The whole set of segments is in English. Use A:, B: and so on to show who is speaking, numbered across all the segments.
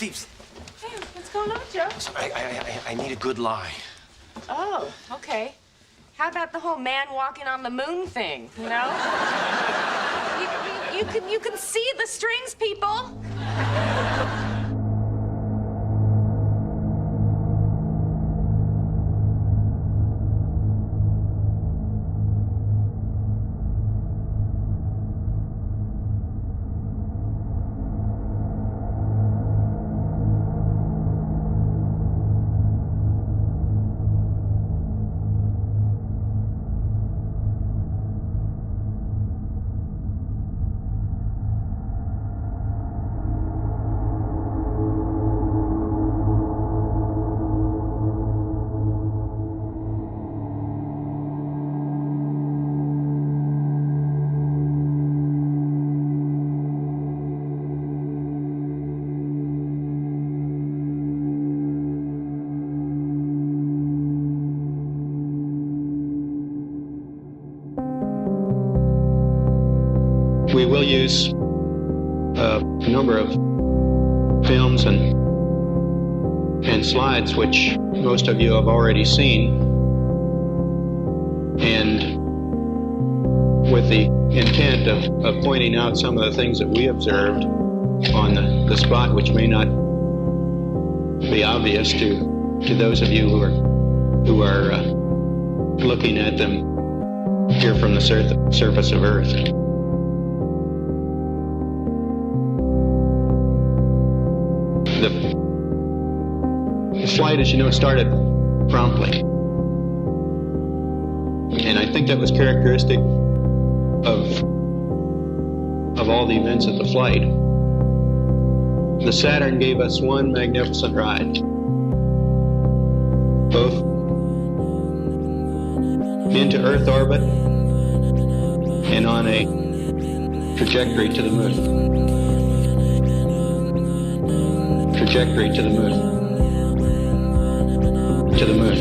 A: Deeps.
B: Hey, what's going on, Joe?
A: I need a good lie.
B: Oh, okay. How about the whole man walking on the moon thing, you know? you can see the strings, people.
C: We will use a number of films and slides which most of you have already seen, and with the intent of pointing out some of the things that we observed on the spot which may not be obvious to those of you who are looking at them here from the surface of Earth. The flight, as you know, started promptly. And I think that was characteristic of all the events of the flight. The Saturn gave us one magnificent ride, both into Earth orbit and on a trajectory to the moon. Trajectory to the moon. To the moon.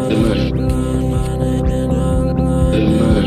C: The moon. The moon.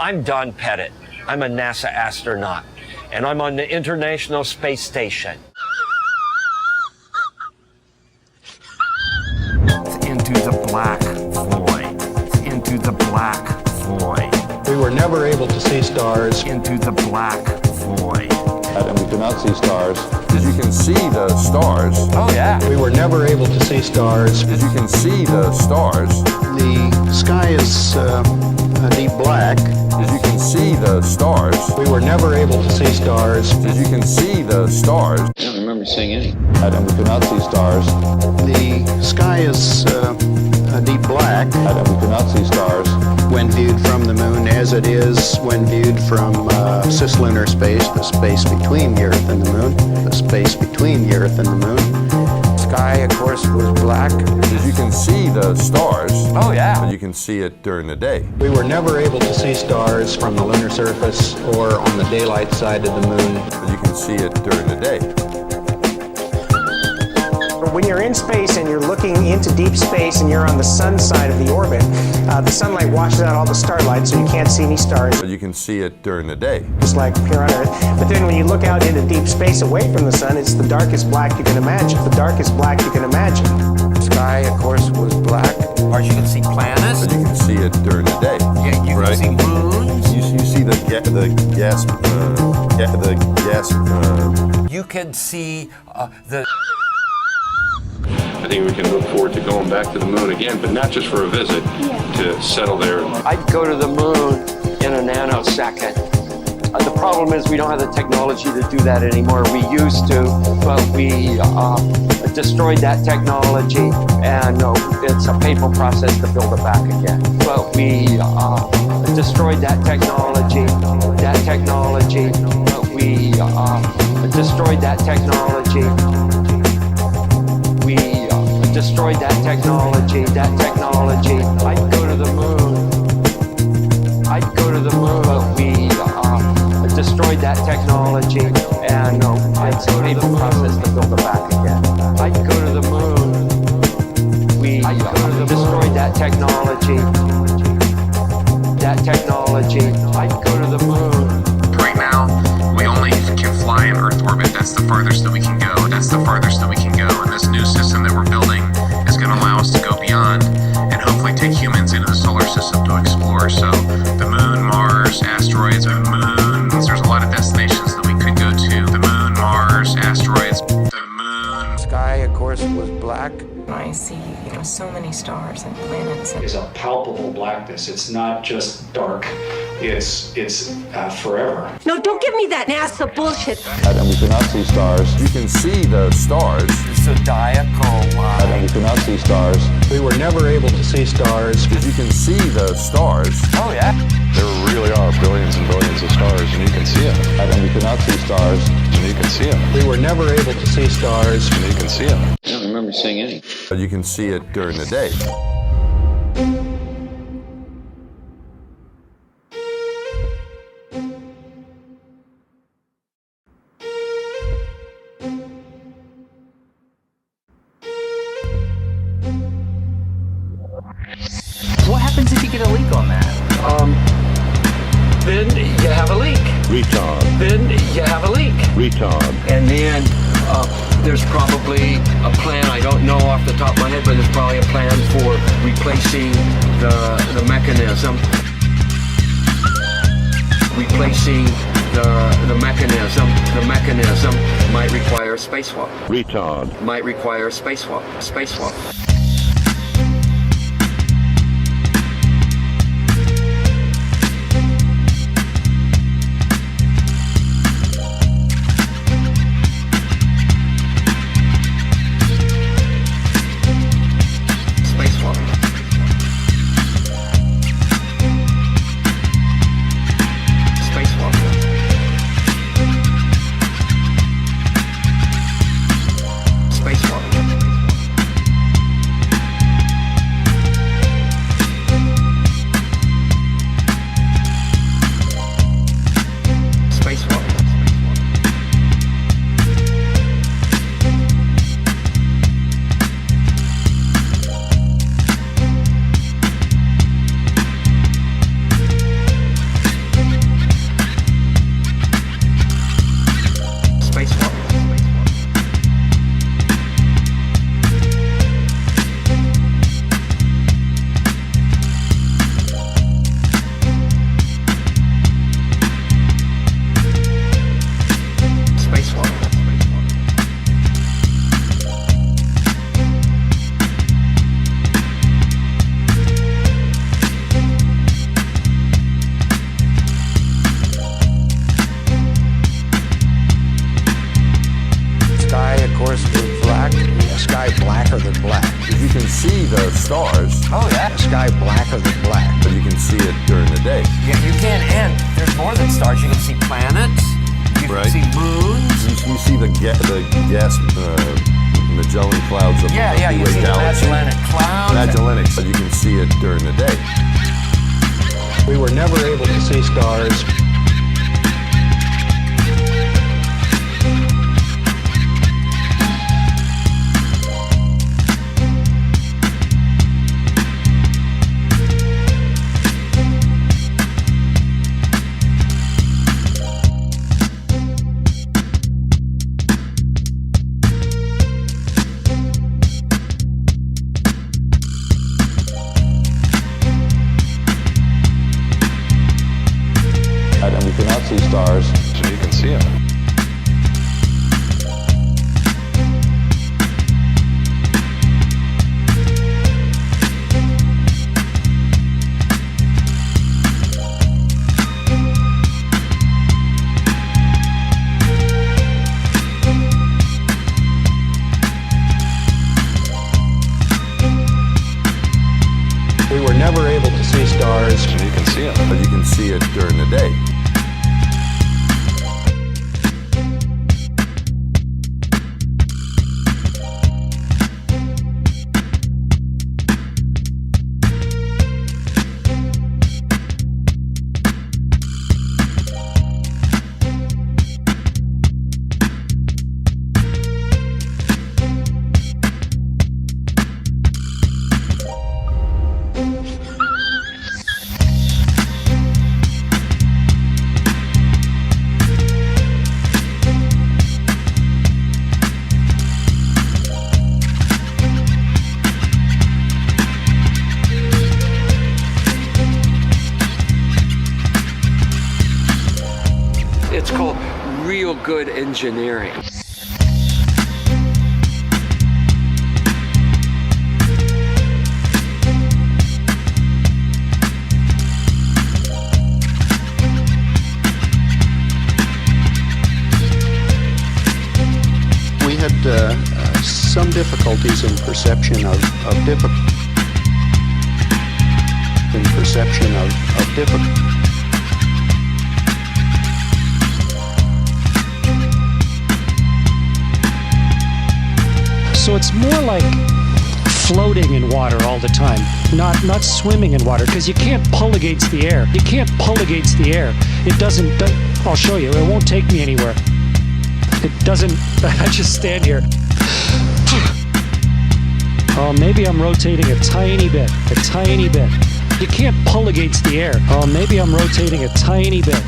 D: I'm Don Pettit. I'm a NASA astronaut, and I'm on the International Space Station.
E: It's into the black void. It's into the black void.
C: We were never able to see stars.
E: Into the black void.
F: And we do not see stars.
G: As you can see the stars.
E: Oh yeah.
C: We were never able to see stars.
G: As you can see the stars.
C: The sky is deep black.
G: As you can see the stars.
C: We were never able to see stars.
G: As you can see the stars.
C: I don't remember seeing any.
F: And we do not see stars.
C: The sky is deep black.
F: And we do not see stars.
C: When viewed from the moon, as it is when viewed from cislunar space, the space between the Earth and the moon, the space between the Earth and the moon.
E: Sky, of course, was black.
G: As you can see the stars.
E: Oh yeah.
G: But you can see it during the day.
C: We were never able to see stars from the lunar surface or on the daylight side of the moon.
G: But you can see it during the day.
H: When you're in space and you're looking into deep space and you're on the sun side of the orbit, the sunlight washes out all the starlight, so you can't see any stars.
G: You can see it during the day.
H: Just like here on Earth. But then when you look out into deep space away from the sun, it's the darkest black you can imagine. The darkest black you can imagine.
E: The sky, of course, was black.
D: Of course, you can see planets.
G: You can see it during the day.
D: Yeah, you can see moons.
G: You see the gas.
D: You can see the.
I: I think we can look forward to going back to the moon again, but not just for a visit, to settle there.
J: I'd go to the moon in a nanosecond. The problem is we don't have the technology to do that anymore. We used to, but we destroyed that technology, and it's a painful process to build it back again. But we destroyed that technology, but we destroyed that technology. We destroyed that technology. I'd go to the moon. But we destroyed that technology, and it's a painful process to build it back again. I'd go to the moon. We destroyed that technology. I'd go to the moon.
K: Right now, we only can fly in Earth orbit. That's the farthest that we can go. And this new system that we're building is going to allow us to go beyond and hopefully take humans into the solar system to explore. So the moon, Mars, asteroids, moons. There's a lot of destinations that we could go to. The moon, Mars, asteroids, the moon.
E: The sky, of course, was black.
B: I see, so many stars and planets.
L: Is a palpable blackness. It's not just dark. It's forever.
M: No, don't give me that NASA bullshit.
F: And we cannot see stars.
G: You can see the stars.
D: The zodiacal line.
F: And we cannot see stars.
C: We were never able to see stars.
G: You can see the stars.
D: Oh yeah.
I: There really are billions and billions of stars, and you can see them.
F: And we cannot see stars.
I: And you can see them.
C: We were never able to see stars.
I: And you can see them.
C: I don't remember seeing any.
G: You can see it during the day.
N: What happens if you get a leak on that?
J: Then you have a leak.
I: Retard.
J: Then you have a leak.
I: Retard.
J: And then there's probably a plan, I don't know off the top of my head, but there's probably a plan for replacing the mechanism. Replacing the mechanism. The mechanism might require a spacewalk.
I: Retard.
J: Might require a spacewalk. Spacewalk.
G: see the stars.
D: Oh, yeah.
G: The sky blacker than black, but you can see it during the day.
D: Yeah, you can, and there's more than stars. You can see planets. You can see moons.
G: You see the gas Magellan clouds of the
D: you see
G: galaxy.
D: the Magellanic clouds.
G: Magellanic, but you can see it during the day.
C: We were never able to see stars. stars.
G: And you can see them. But you can see it during the day.
J: It's called real good engineering.
C: We had some difficulties in perception of difficulty.
H: So it's more like floating in water all the time, not swimming in water, because you can't pull against the air. You can't pull against the air. It doesn't, I'll show you, it won't take me anywhere. It doesn't, I just stand here. Oh, maybe I'm rotating a tiny bit. You can't pull against the air. Oh, maybe I'm rotating a tiny bit.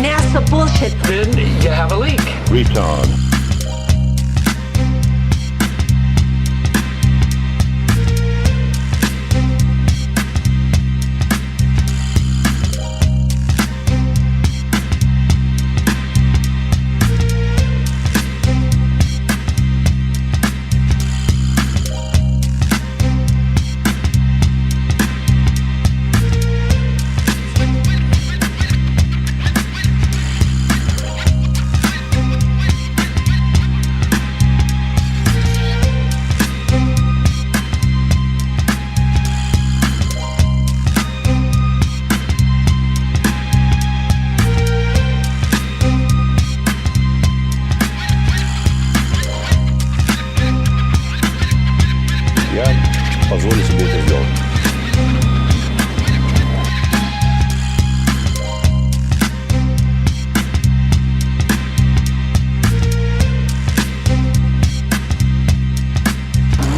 M: NASA bullshit.
J: Then you have a leak.
G: Retard. Я позволю себе это сделать.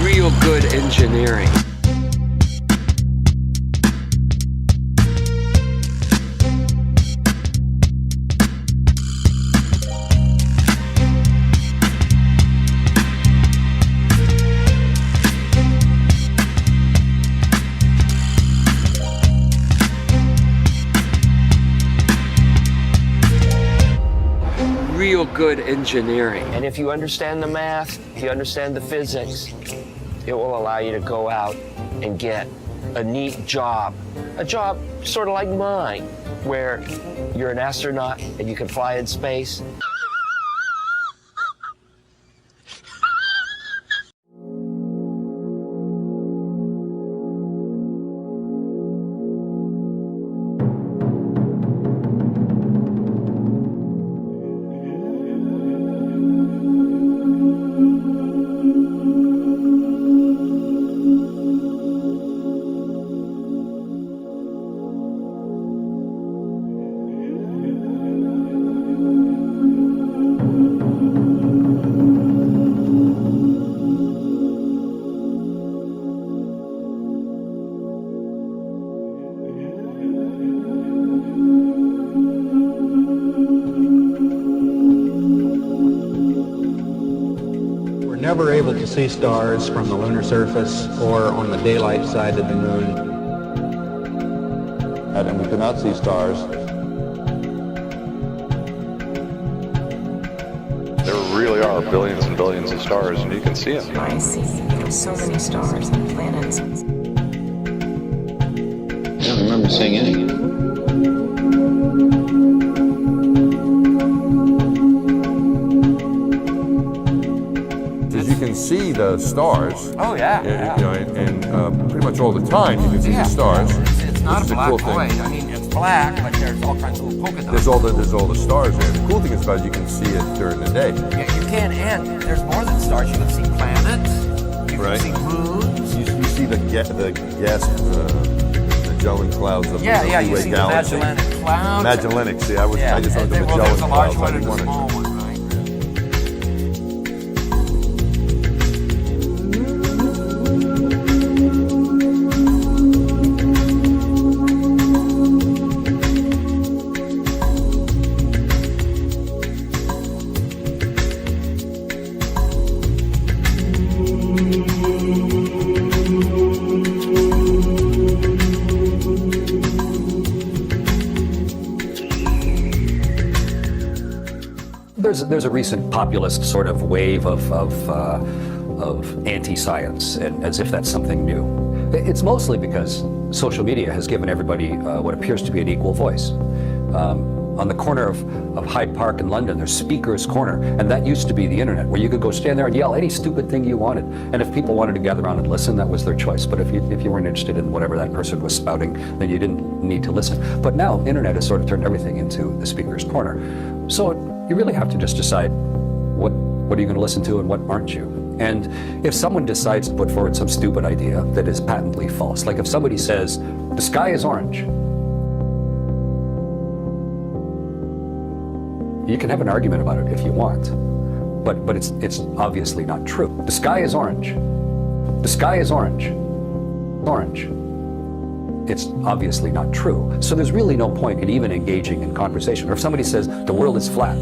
J: Real good engineering. Real good engineering.
D: And if you understand the math, if you understand the physics, it will allow you to go out and get a neat job. A job sort of like mine, where you're an astronaut and you can fly in space.
C: Never able to see stars from the lunar surface or on the daylight side of the moon.
F: And we cannot see stars.
I: There really are billions and billions of stars, and you can see them.
B: I see. There's so many stars and planets.
C: I don't remember seeing any.
G: As you can can see the stars.
N: Oh, yeah.
G: You know, and pretty much all the time you can see the stars.
N: It's not
G: which
N: a
G: is
N: black
G: cool thing.
N: void. I mean, it's black, but there's all kinds of little polka dots.
G: There's all the stars there. The cool thing is about it, you can see it during the day.
N: Yeah, you can, and there's more than stars. You can see planets. You
G: Right.
N: can see moons.
G: You see the gas, Magellan clouds of the
N: You
G: Milky Way
N: see
G: galaxy.
N: the Magellanic Clouds.
G: Magellanic. See, I just went to
N: well,
G: Magellan
N: there's a large
G: clouds. I
N: one
G: didn't
N: and a
G: want to.
N: small one, right?
O: There's a recent populist sort of wave of anti-science, and as if that's something new. It's mostly because social media has given everybody what appears to be an equal voice. On the corner of Hyde Park in London, there's Speaker's Corner, and that used to be the internet, where you could go stand there and yell any stupid thing you wanted. And if people wanted to gather around and listen, that was their choice. But if you weren't interested in whatever that person was spouting, then you didn't need to listen. But now, internet has sort of turned everything into the Speaker's Corner. So you really have to just decide what are you going to listen to and what aren't you. And if someone decides to put forward some stupid idea that is patently false, like if somebody says, the sky is orange, you can have an argument about it if you want, but it's obviously not true. The sky is orange. The sky is orange. Orange. It's obviously not true. So there's really no point in even engaging in conversation. Or if somebody says the world is flat,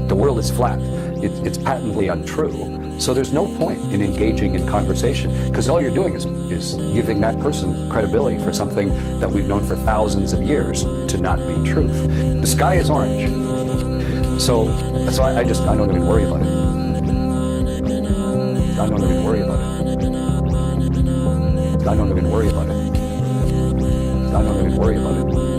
O: the world is flat, it's patently untrue. So there's no point in engaging in conversation, because all you're doing is giving that person credibility for something that we've known for thousands of years to not be truth. The sky is orange. So I don't even worry about it. I don't even worry about it. I don't even worry about it. I don't even worry about it.